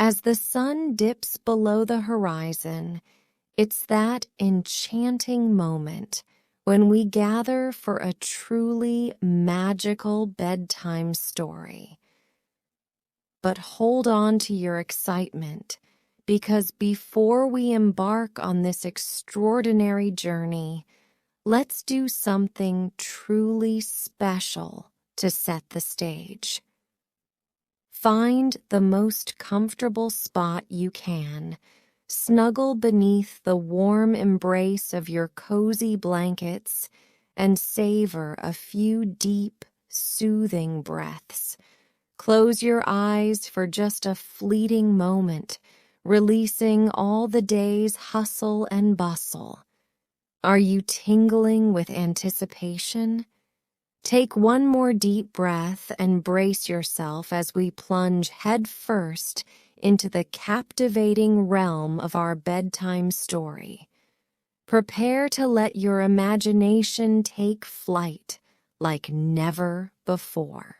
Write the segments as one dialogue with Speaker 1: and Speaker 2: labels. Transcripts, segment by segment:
Speaker 1: As the sun dips below the horizon, it's that enchanting moment when we gather for a truly magical bedtime story. But hold on to your excitement, because before we embark on this extraordinary journey, let's do something truly special to set the stage. Find the most comfortable spot you can, snuggle beneath the warm embrace of your cozy blankets, and savor a few deep, soothing breaths. Close your eyes for just a fleeting moment, releasing all the day's hustle and bustle. Are you tingling with anticipation? Take one more deep breath and brace yourself as we plunge headfirst into the captivating realm of our bedtime story. Prepare to let your imagination take flight like never before.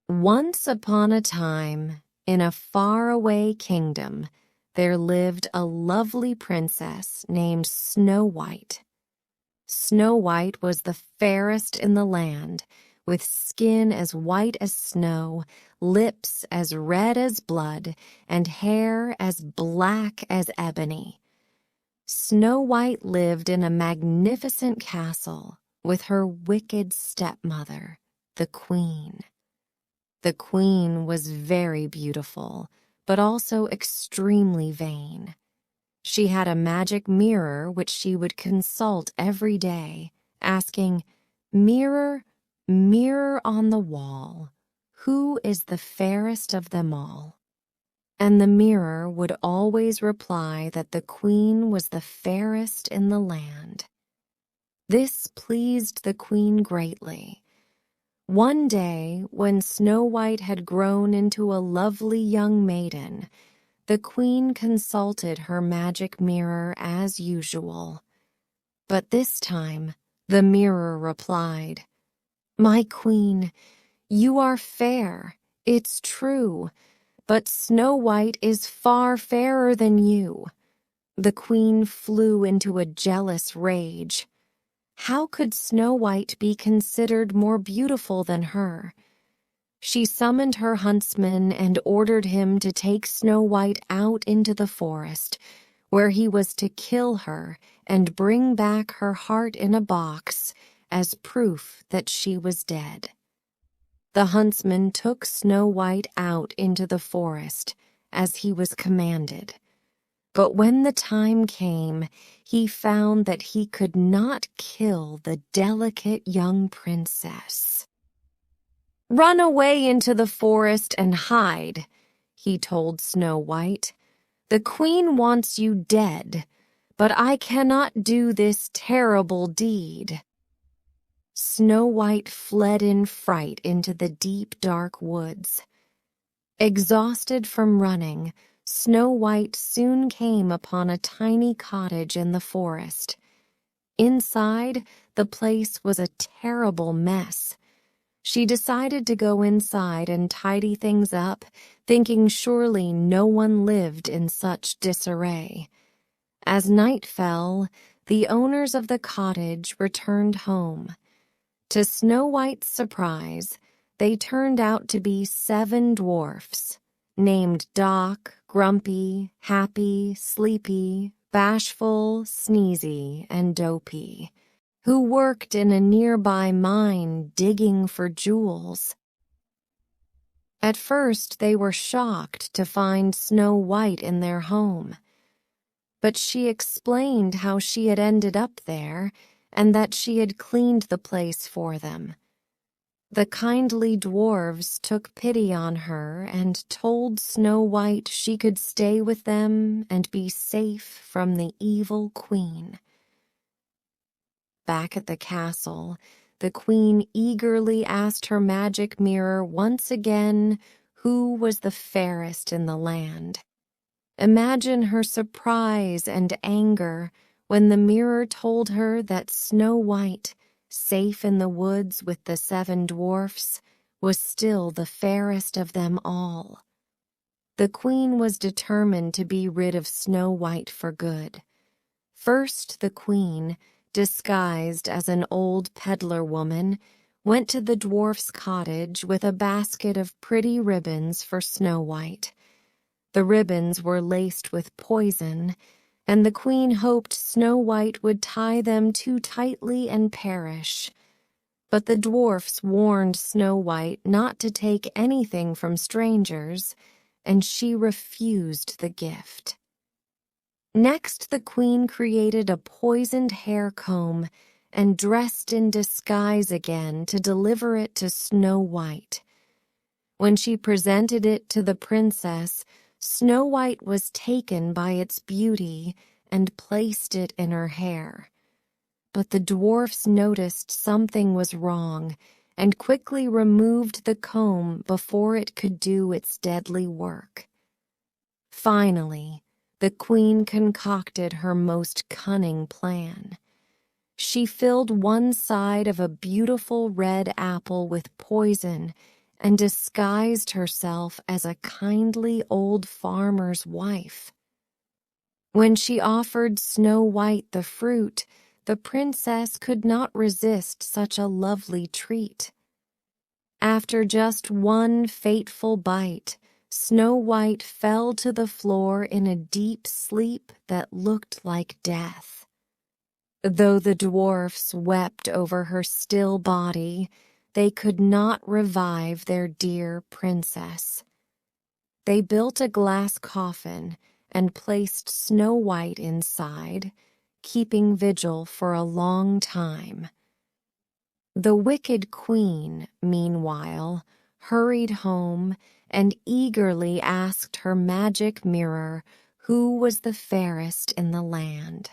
Speaker 1: Once upon a time, in a faraway kingdom, there lived a lovely princess named Snow White. Snow White was the fairest in the land, with skin as white as snow, lips as red as blood, and hair as black as ebony. Snow White lived in a magnificent castle with her wicked stepmother, the Queen. The Queen was very beautiful, but also extremely vain. She had a magic mirror which she would consult every day, asking, "Mirror, mirror on the wall, who is the fairest of them all?" And the mirror would always reply that the Queen was the fairest in the land. This pleased the Queen greatly. One day, when Snow White had grown into a lovely young maiden, the Queen consulted her magic mirror as usual. But this time, the mirror replied, "My Queen, you are fair, it's true, but Snow White is far fairer than you." The Queen flew into a jealous rage. How could Snow White be considered more beautiful than her? She summoned her huntsman and ordered him to take Snow White out into the forest, where he was to kill her and bring back her heart in a box as proof that she was dead. The huntsman took Snow White out into the forest, as he was commanded. But when the time came, he found that he could not kill the delicate young princess. "Run away into the forest and hide," he told Snow White. "The Queen wants you dead, but I cannot do this terrible deed." Snow White fled in fright into the deep, dark woods. Exhausted from running, Snow White soon came upon a tiny cottage in the forest. Inside, the place was a terrible mess. She decided to go inside and tidy things up, thinking surely no one lived in such disarray. As night fell, the owners of the cottage returned home. To Snow White's surprise, they turned out to be 7 dwarfs, named Doc, Grumpy, Happy, Sleepy, Bashful, Sneezy, and Dopey, who worked in a nearby mine digging for jewels. At first, they were shocked to find Snow White in their home, but she explained how she had ended up there and that she had cleaned the place for them. The kindly dwarves took pity on her and told Snow White she could stay with them and be safe from the evil Queen. Back at the castle, the Queen eagerly asked her magic mirror once again who was the fairest in the land. Imagine her surprise and anger when the mirror told her that Snow White, safe in the woods with the 7 dwarfs, was still the fairest of them all. The queen was determined to be rid of Snow White for good. First, the queen, disguised as an old peddler woman, went to the dwarf's cottage with a basket of pretty ribbons for Snow White. The ribbons were laced with poison, and the queen hoped Snow White would tie them too tightly and perish. But the dwarfs warned Snow White not to take anything from strangers, and she refused the gift. Next, the queen created a poisoned hair comb and dressed in disguise again to deliver it to Snow White. When she presented it to the princess, Snow White was taken by its beauty and placed it in her hair. But the dwarfs noticed something was wrong and quickly removed the comb before it could do its deadly work. Finally, the queen concocted her most cunning plan. She filled one side of a beautiful red apple with poison and disguised herself as a kindly old farmer's wife. When she offered Snow White the fruit, the princess could not resist such a lovely treat. After just one fateful bite, Snow White fell to the floor in a deep sleep that looked like death. Though the dwarfs wept over her still body, they could not revive their dear princess. They built a glass coffin and placed Snow White inside, keeping vigil for a long time. The wicked queen, meanwhile, hurried home and eagerly asked her magic mirror who was the fairest in the land.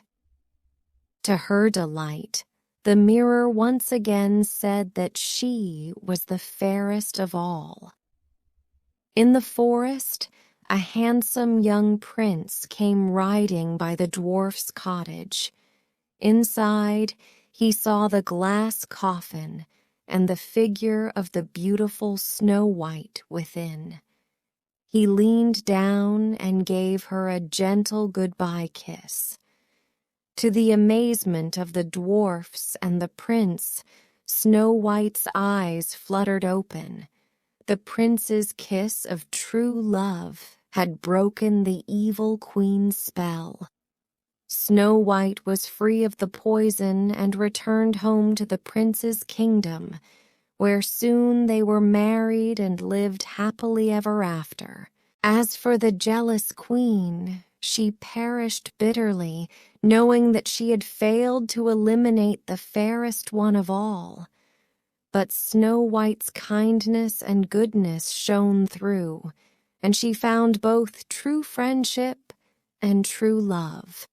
Speaker 1: To her delight, the mirror once again said that she was the fairest of all. In the forest, a handsome young prince came riding by the dwarf's cottage. Inside, he saw the glass coffin and the figure of the beautiful Snow White within. He leaned down and gave her a gentle goodbye kiss. To the amazement of the dwarfs and the prince, Snow White's eyes fluttered open. The prince's kiss of true love had broken the evil queen's spell. Snow White was free of the poison and returned home to the prince's kingdom, where soon they were married and lived happily ever after. As for the jealous queen, she perished bitterly, knowing that she had failed to eliminate the fairest one of all. But Snow White's kindness and goodness shone through, and she found both true friendship and true love.